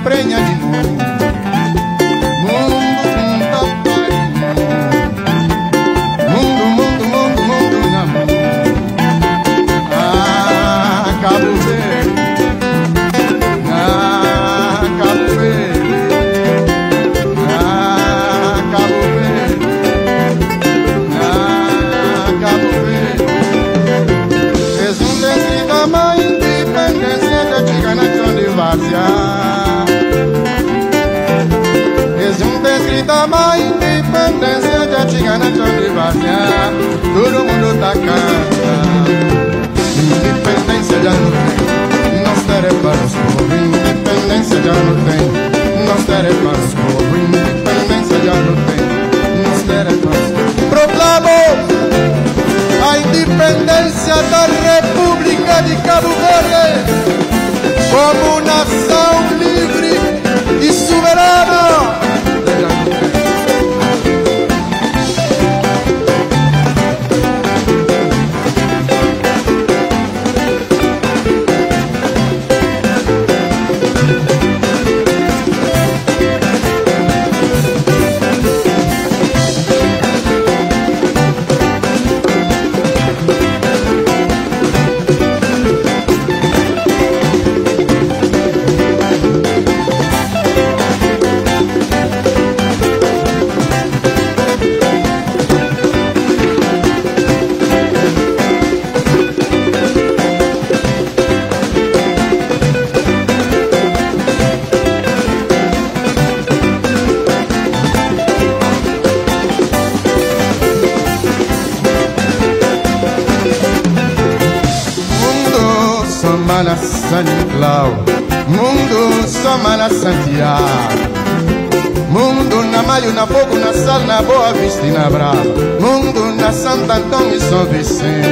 prenha de novo. Mundo, mundo, mundo, mundo, mundo na mão. Ah, Cabo Verde. Ah, Cabo Verde. Ah, Cabo Verde. Ah, Cabo Verde. És um descrito uma independência de antiga nação de Várzea. És um descrito uma independência de antiga nação de Várzea. Todo mundo tá cantando. Independência já não tem, nós teremos povo. Independência já não tem, nós teremos povo. Independência já não tem, nós teremos. Proclamo a independência da República de Cabo Verde como nação livre e soberana. Mana San Nicolau, mundo só mana Santiago, mundo na Malho, na Fogo, na Sal, na Boa Vista e na Brava, mundo na Santo Antônio e São Vicente.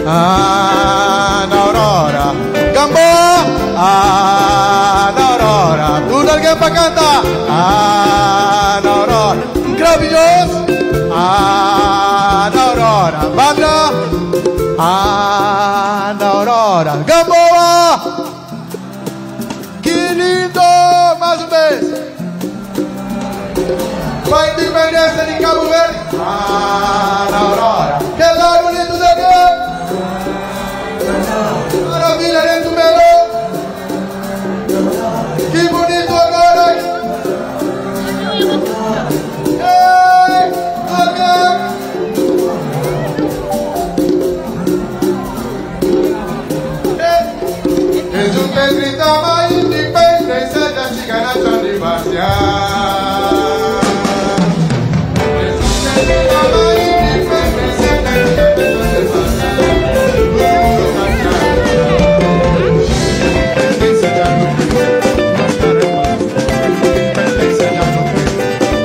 Ah, na Aurora, Gamboa, ah, na Aurora, tudo alguém pra cantar. Ah, na Aurora, maravilhoso. Ah, na Aurora, banda. Ah, na Aurora, Gamboa, que lindo, mais uma vez. Com a independência de Cabo Verde. Ah, na Aurora, que lá bonito daqui. Maravilha dentro do melão. Que bonito agora. Ei, alguém. Que gritava a independência da antiga nação de Várzea. Que gritava a independência da antiga nação de Várzea. Independência já não tem, nós teremos. Independência já não tem,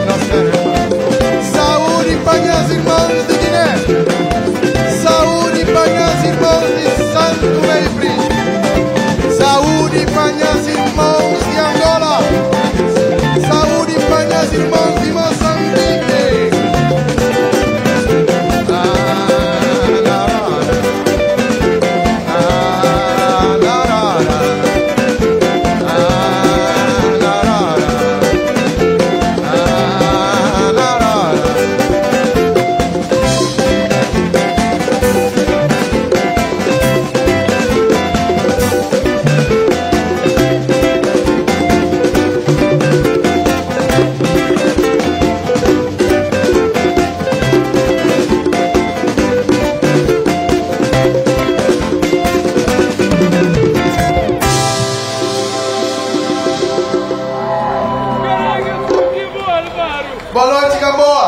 nós teremos. Saúde para minhas irmãs de Guiné. Saúde para minhas irmãs de Santo Meio Príncipe. Saúde para minhas irmãos de Angola. Saúde para minhas irmãs de Moçambique. Ah, na hora. Ah, na hora. Ah, na hora. Ah, na hora. Boa noite, Gamboa.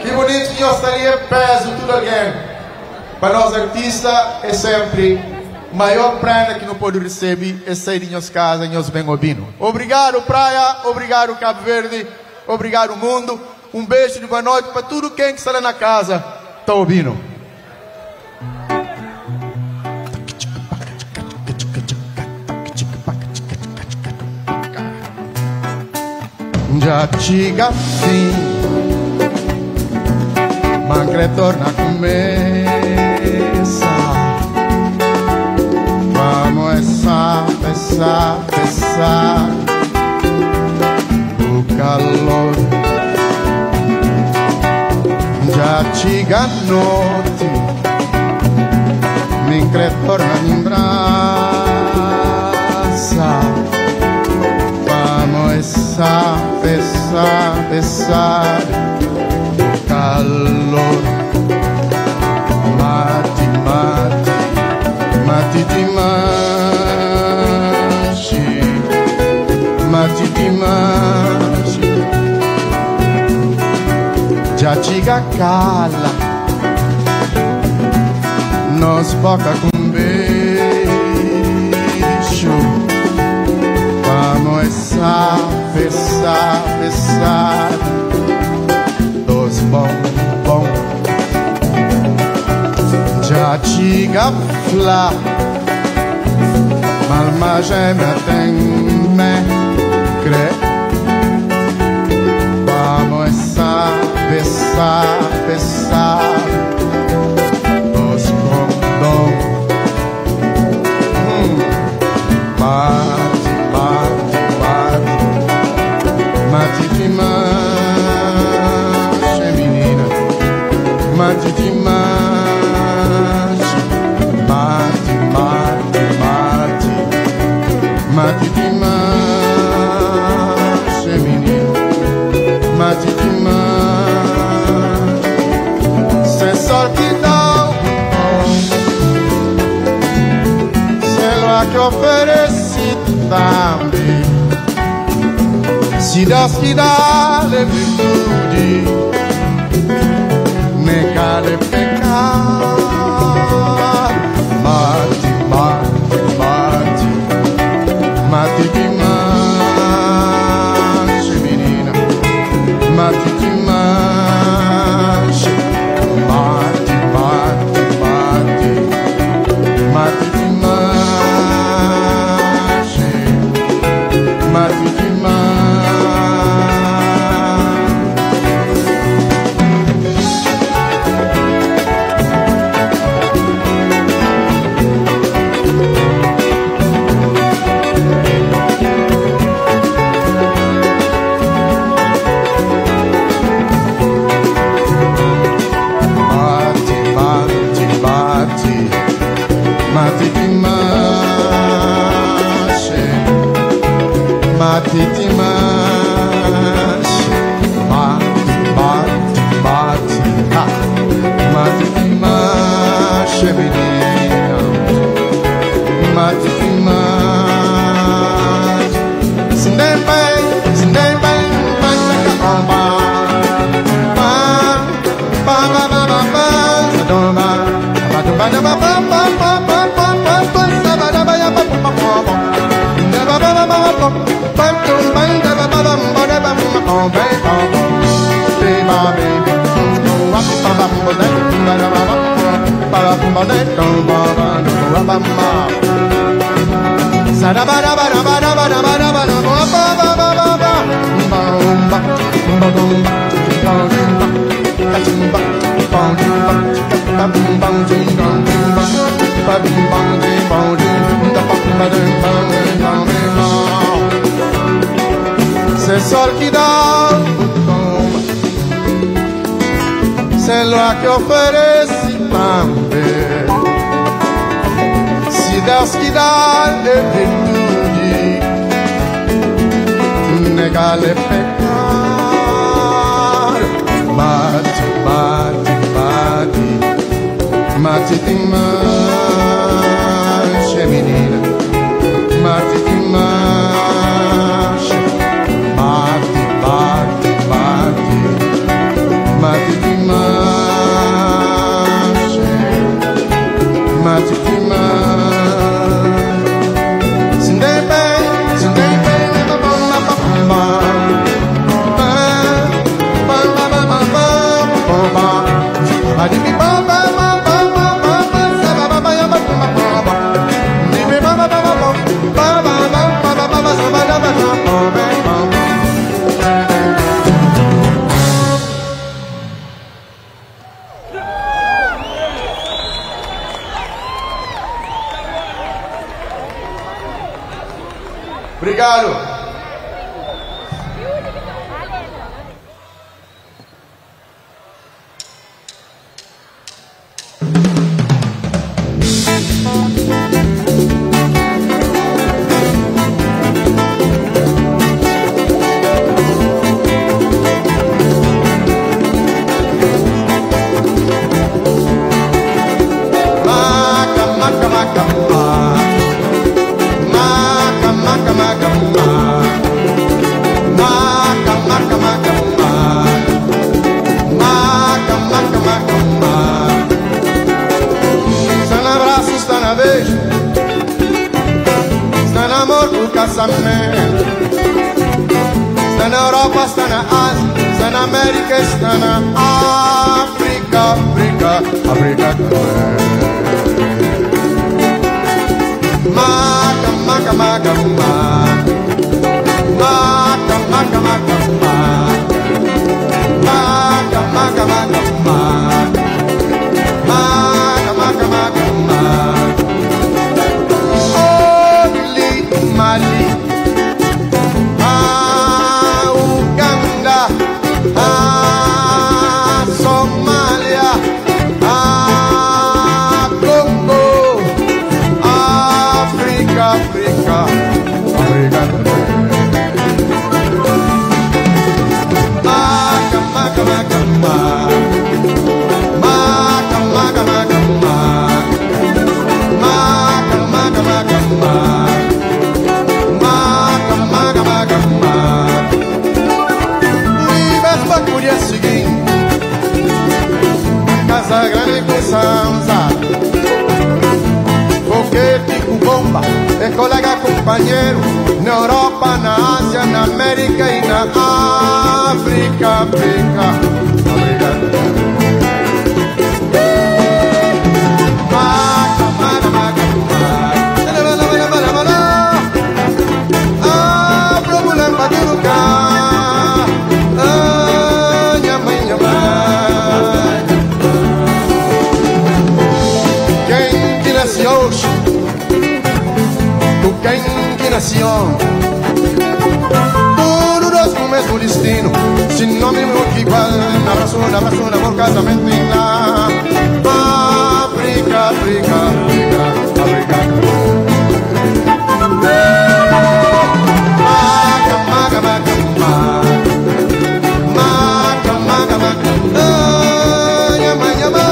Que bonito que nós estaria peso tudo alguém. Para nós artistas é sempre o maior prenda que não pode receber é sair de nossa casa e nós bem ouvindo. Obrigado, praia. Obrigado, Cabo Verde. Obrigado, mundo. Um beijo de boa noite para tudo quem está lá na casa está ouvindo. Já chega fim, mas retorna a começa. Vamos essa passar o calor già ciganotti mentre tornano in brasa vamo e sa pensare o calor mati ti mangi già ciga cala non sbocca con beijo vamos essa pensar dos bom già ciga fla malma jamais tem me cre vamos essa pensar dos bom mate demais menina mate demais mate demais menina mate demais c'est sol qui dort c'est loi que ofereci também se das que dá le virtude nega le pecar mate demais menina mate demais mate demais mate c'est sol qui dort c'est loi que ofereci também se das que dá le virtude nega le pecar mate demais menina mate demais mate demais mate demais sindei bem Obrigado. Está na Europa, está na Ásia, está na América, está na África, África também. Maca, maca, maca, maca, maca, maca, maca, maca, maca, maca, maca, maca, maca, maca. Oh, Mali, Uganda, Somália, Congo, África, África, África também. Maca, maca, maca, maca, maca, maca, maca, maca, maca, maca, maca. Dia seguinte, casa grande com Sansa, foguete com bomba, é colega companheiro, na Europa, na Ásia, na América e na África, África, África. Maca, maca, maca, maca, problema para tu lugar. Todos com o mesmo destino, sem nome muito igual. Um abraço, amor, casamento em lá. África, África, África, África. Maca, maca, maca, maca, maca, maca, minha mãe, minha mãe.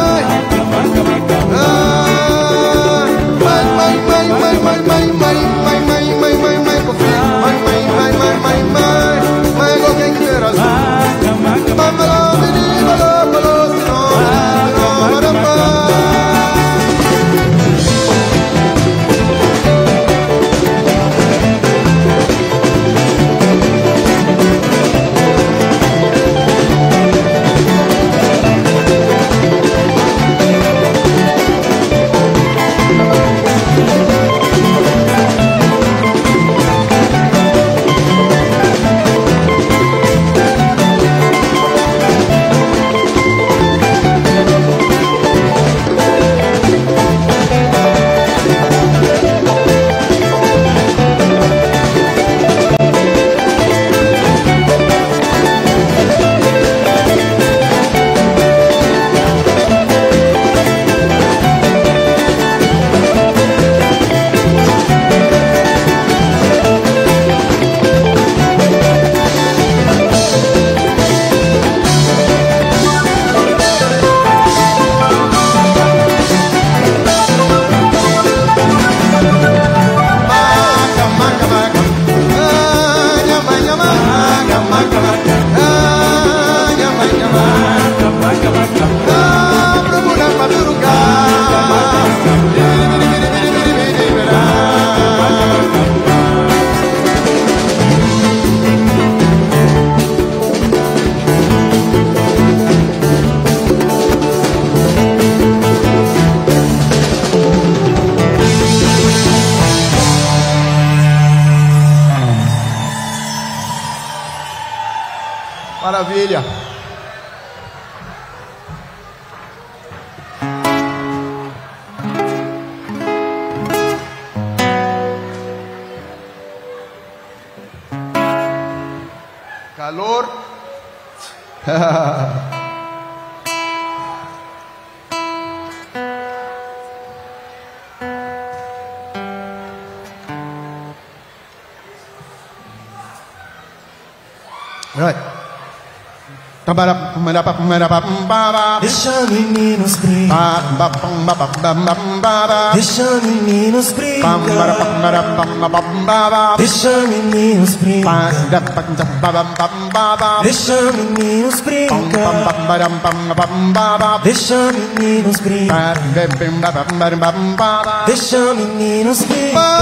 Maravilha. calor. Right. Deixa meninos brincar. Deixa meninos brincar. Deixa meninos brincar. Deixa meninos brincar. Deixa meninos brincar. Deixa meninos brincar.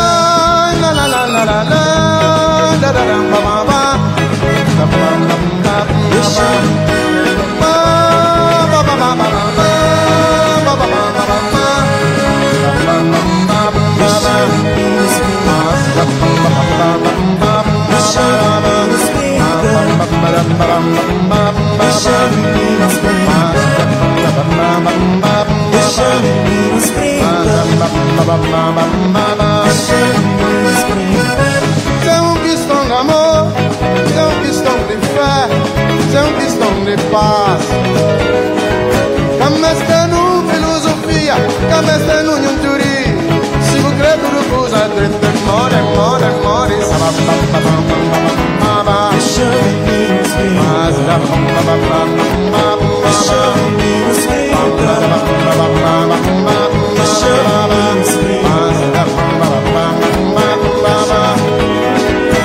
C'est un piston d'amour, c'est un piston de fé, c'est un piston de paz. Comme est nous philosophia, comme est nous nyunturi. Si vous créez tout le coup, ça traite de mort, ça va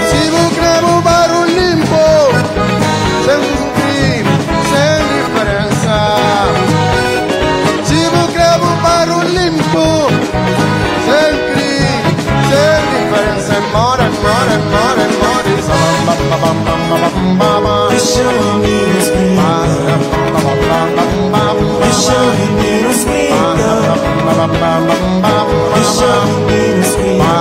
si vous créez un barulho limpo, c'est un crime, c'est une différence. Si vous créez un barulho limpo, c'est un crime, c'est une différence. More, ça va Deixa meninos brincar. Deixa meninos brincar.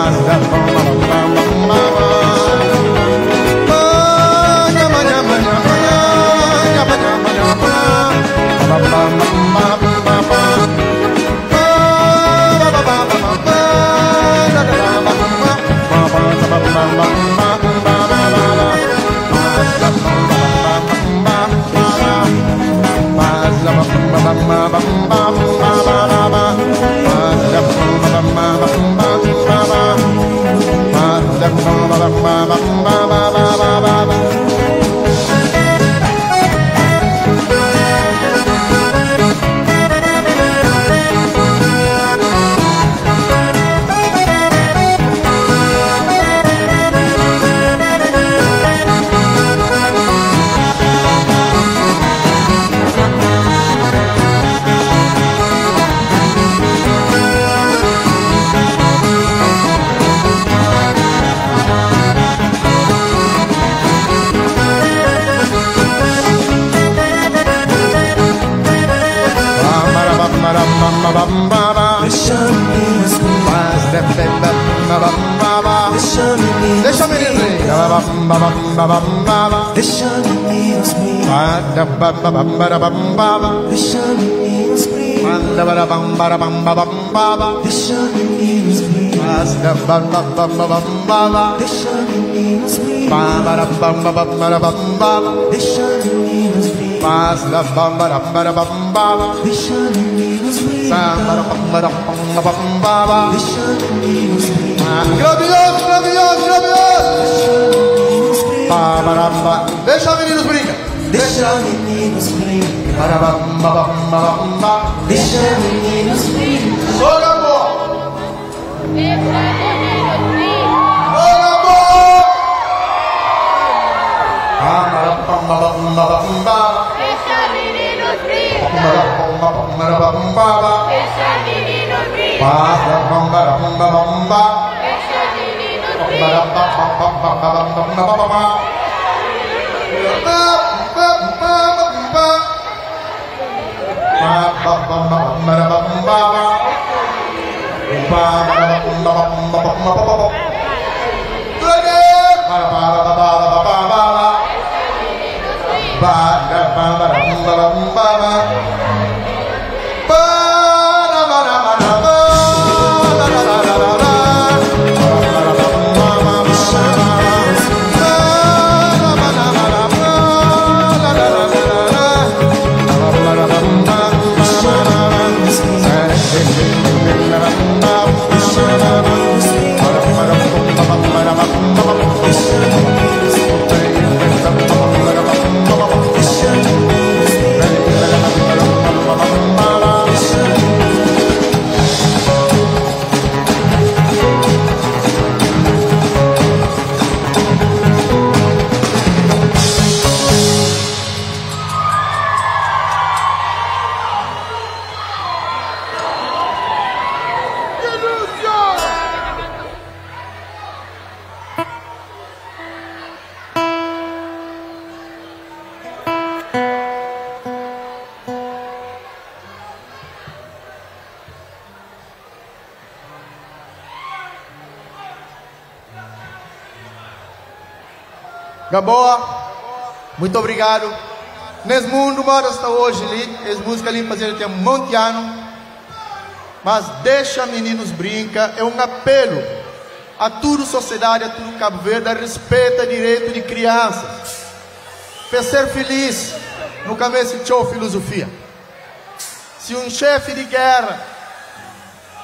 Deixa meninos Deixa meninos brincar. Deixa meninos brincar. Deixa meninos brincar. Deixa meninos brincar. Deixa meninos brincar. Deixa meninos brincar. Deixa meninos brincar. Deixa meninos brincar. Grandioso. Deixa meninos brincar. Deixa meninos brincar. Deixa meninos brincar. Olha amor. Deixa meninos brincar. Olha amor. Deixa meninos brincar. Deixa meninos brincar. Ba Gaboa, muito obrigado. Nesse mundo, mora hasta hoje ali, as músicas ali fazer tem um monte de ano. Mas deixa meninos brinca, é um apelo a toda a sociedade, a todo Cabo Verde, a respeito o direito de crianças. Para ser feliz, nunca mais se show filosofia. Se um chefe de guerra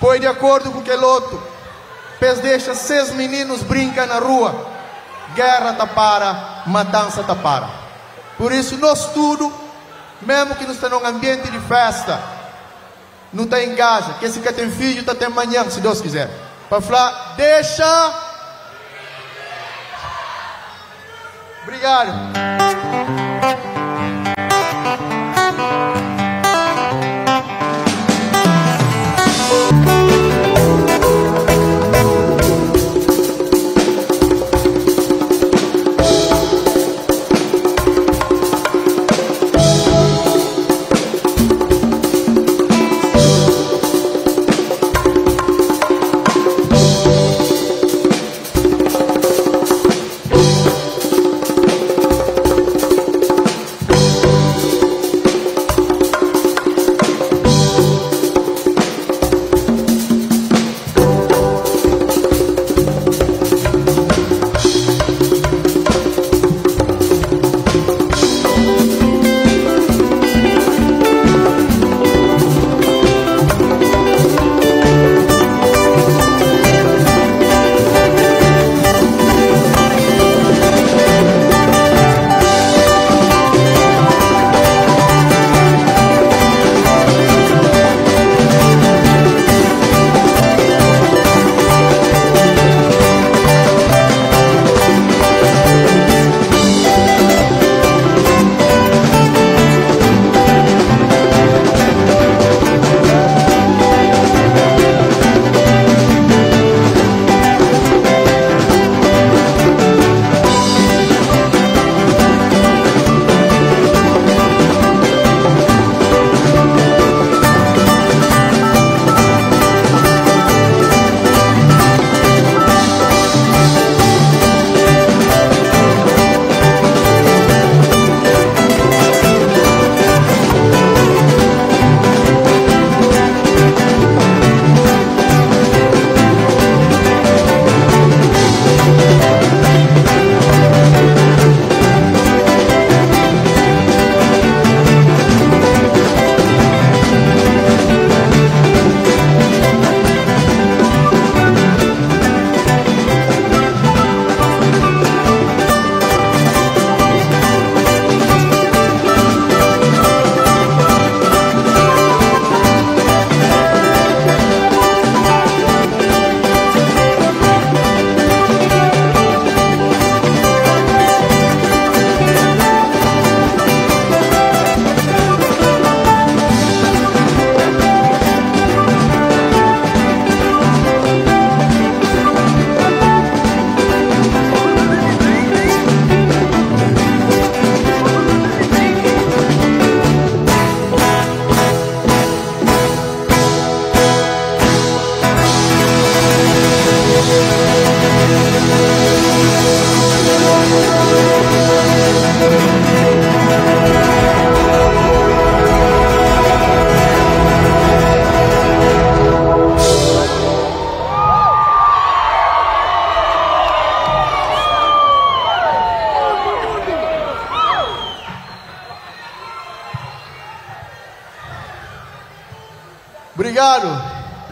põe de acordo com aquele outro, pois deixa 6 meninos brincar na rua, guerra tá para, matança tá para. Por isso nós tudo, mesmo que nós estamos num ambiente de festa, não está em casa, que esse que tem filho está até amanhã, se Deus quiser, para falar, deixa. Obrigado.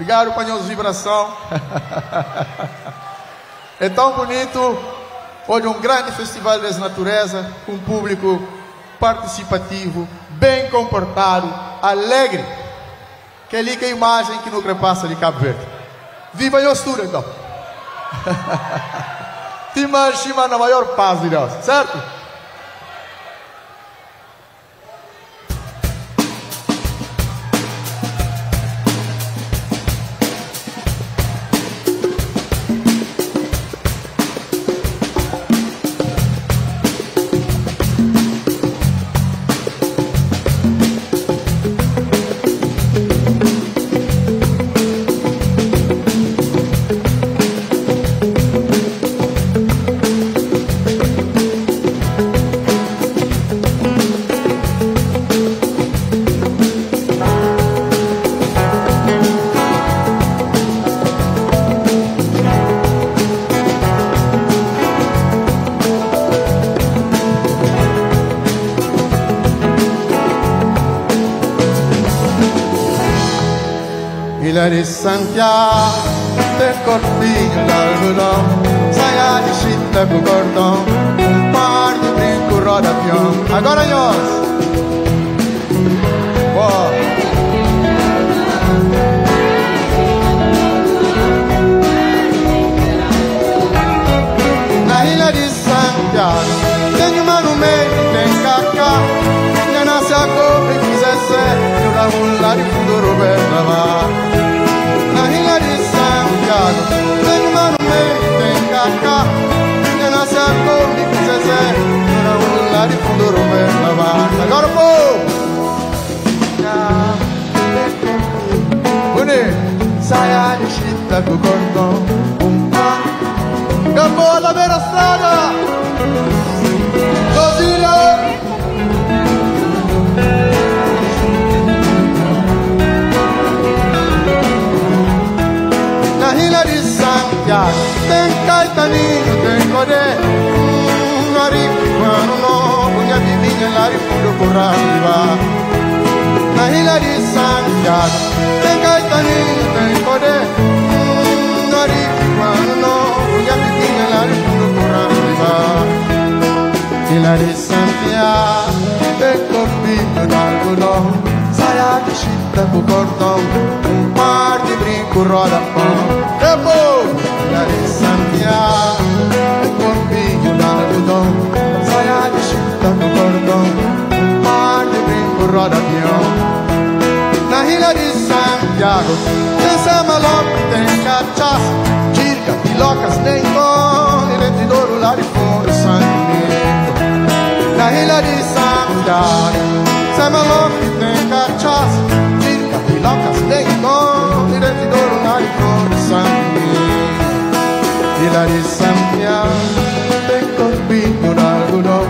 Obrigado, painel de vibração. É tão bonito. Hoje um grande festival das natureza, com um público participativo, bem comportado, alegre. Que ali que a imagem que não repassa de Cabo Verde. Viva a Ostura, então. Te imagina na maior paz de Deus, certo? Ilha de Santiago, tem corpinho de algodão, saia de chita com cordão, par de brinco, roda peão. Agora nós. Na ilha de Santiago, tem uma no meio, tem cacá, já nasce a cobra e quiser ser, eu dá lá de fundo Roberta lá. Na ilha de Santiago, tem uma no meio, tem cacá, já nasce a cobra e quiser ser, eu dá lá de fundo Roberta lá. Agora o povo! Saia de chita com cordão, Gamboa da beira estrada, Godzilla. Na ilha de Santiago, tem Caetaninho, tem Codé, Narico, no, minha vivinha lá de fundo por arriba. Na ilha de Santiago, tem Caetaninho, tem Codé, Narico, no, minha vivinha lá de fundo por arriba. Ilha de Santiago, tem corpinho de algodão, saia de chita com cordão, par de brinco, roda pão. Ilha de Santiago, tem corpinho de algodão, saia de chita com cordão, par de brinco, roda peão. Na ilha de Santiago, tem samalope, tem cachaça, tirca, pilocas, tem gole, leite de ouro lá de fundo, sangue. Na ilha de Santiago, samalope, tem cachaça, tirca, pilocas, tem gole, leite de ouro lá de fundo, sangue. Ilha de Santiago, tem corpinho de algodão,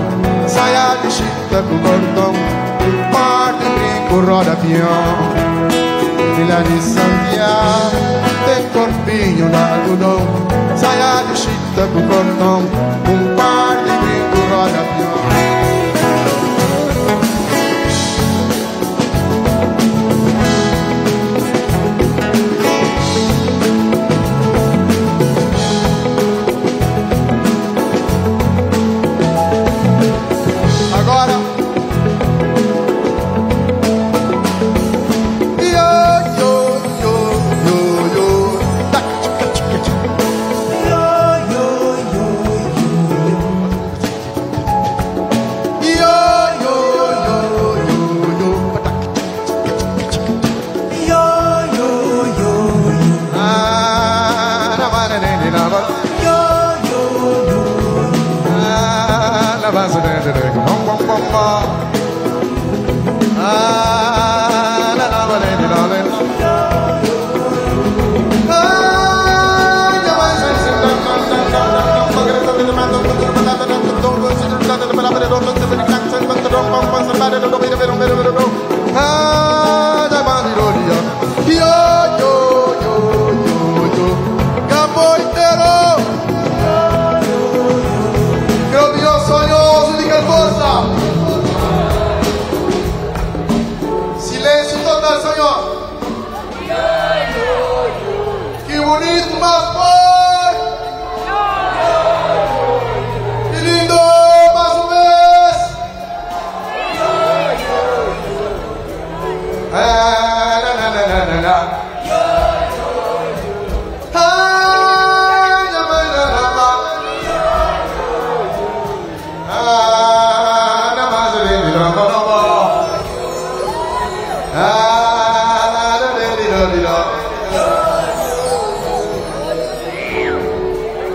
saia de chita com cordão, par de brinco, roda peão. Ilha de Santiago, tem corpinho de algodão, saia de chita com cordão, par de brinco, roda peão.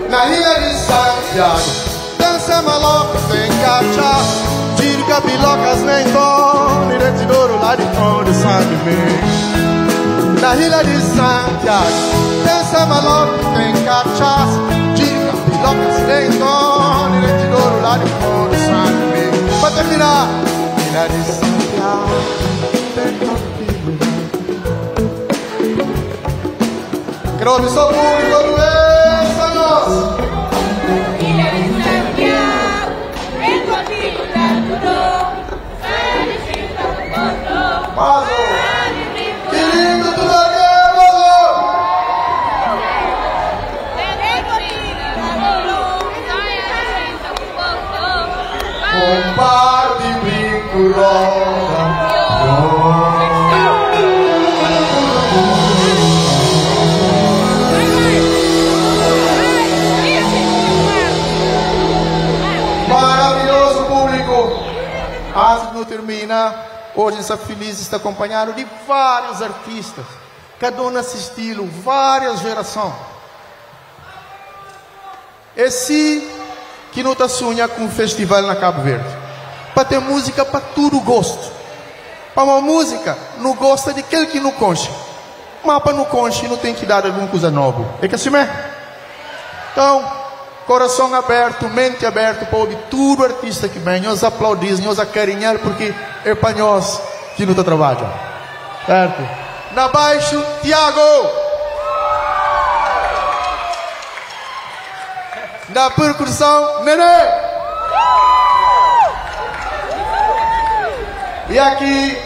Na ilha de Santiago, dança maloca, tem cachaça, tirca, pilocas, nem dó, leite de ouro lá de fundo, sangue meu. Na ilha de Santiago, dança maloca, tem cachaça, tirca, pilocas, nem dó, leite de ouro lá de fundo, sangue meu. Pra terminar, ilha de Santiago, tem corpinho. Quero ouvir seu público, todo esse, nós. Ilha de Santiago, tem corpinho de algodão, saia de chita com cordão, Que lindo tudo aqui, Maravilhoso público. Antes de não terminar, hoje está feliz, está acompanhado de vários artistas, cada um nesse estilo, várias gerações. Esse que não está sonhando com um festival na Cabo Verde, para ter música para todo gosto. Para uma música, não gosta de aquele que não conche, mas para não conche não tem que dar alguma coisa nova. É que assim mesmo? Então, coração aberto, mente aberta para ouvir todo artista que vem, nós aplaudimos, nós acarinhar, porque é para nós que não está trabalhando. Certo? Na baixo, Tiago. Na percussão, Nenê. E aqui,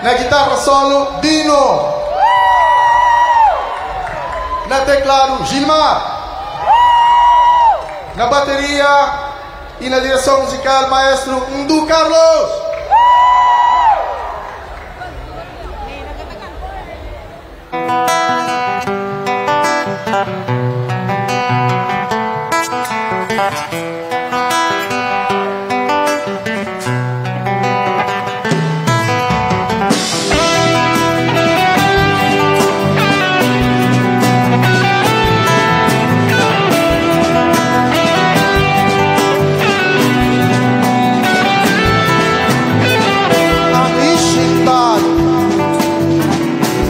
na guitarra solo, Dino. Na teclado, Gilmar. Na bateria e na direção musical, maestro Ndu Carlos.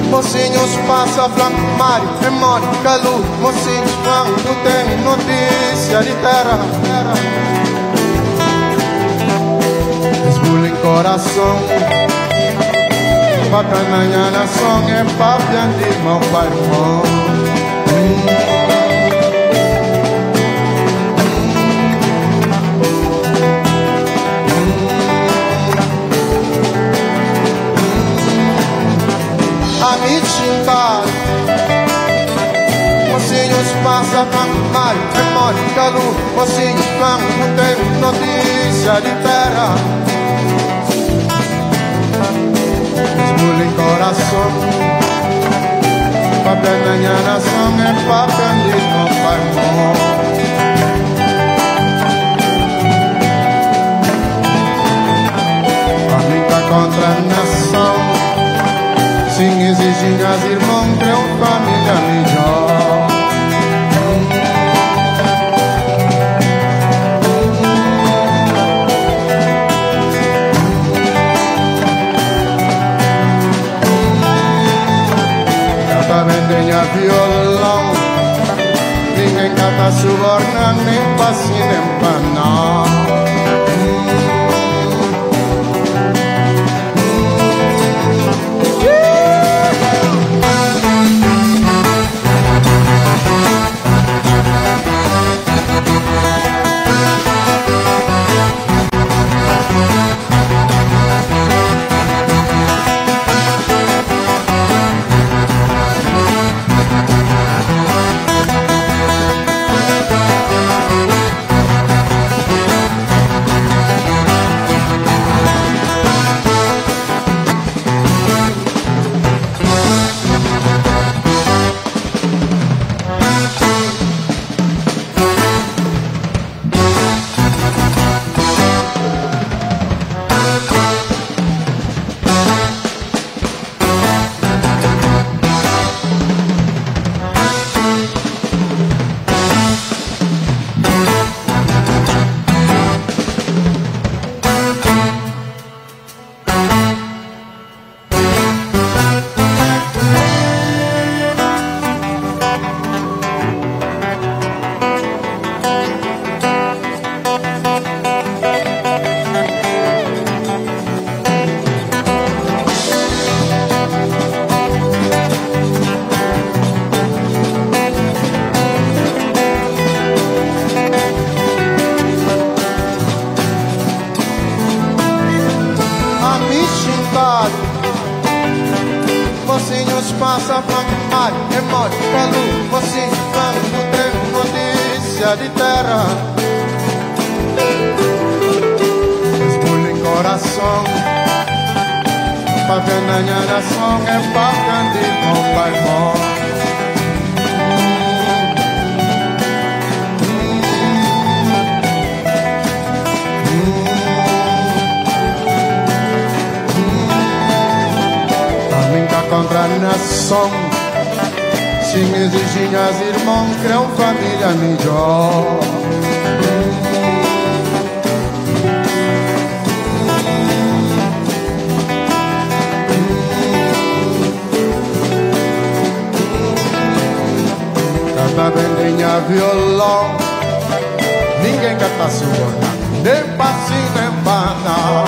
Mocinhos passa Mário, Emório, Calu. Mocinhos vão, não tem notícia de terra. Esbulha em coração, para amanhã nação é papia de mão para irmão. A me chintar, mocinhos passa Mário, Emório, Calu. Mocinhos vão, não tem notícia de terra. Esbulha em coração, papel na minha nação é papel de não vai morrer. A luta contra a nação, sim, exigem as irmãs para uma família melhor. Cata vendenha violão, ninguém cata suborna, nem passe nem panar. Mocinhos passa Mário, Emório, Calu. Mocinhos vão, não tem notícia de terra. Esbulha em coração, papian na nação é papian de compai mo. Caminha contra a nação, sem exigir as irmãos, criam família melhor. Canta bendenha violão, ninguém canta subornar, nem passinho nem banal.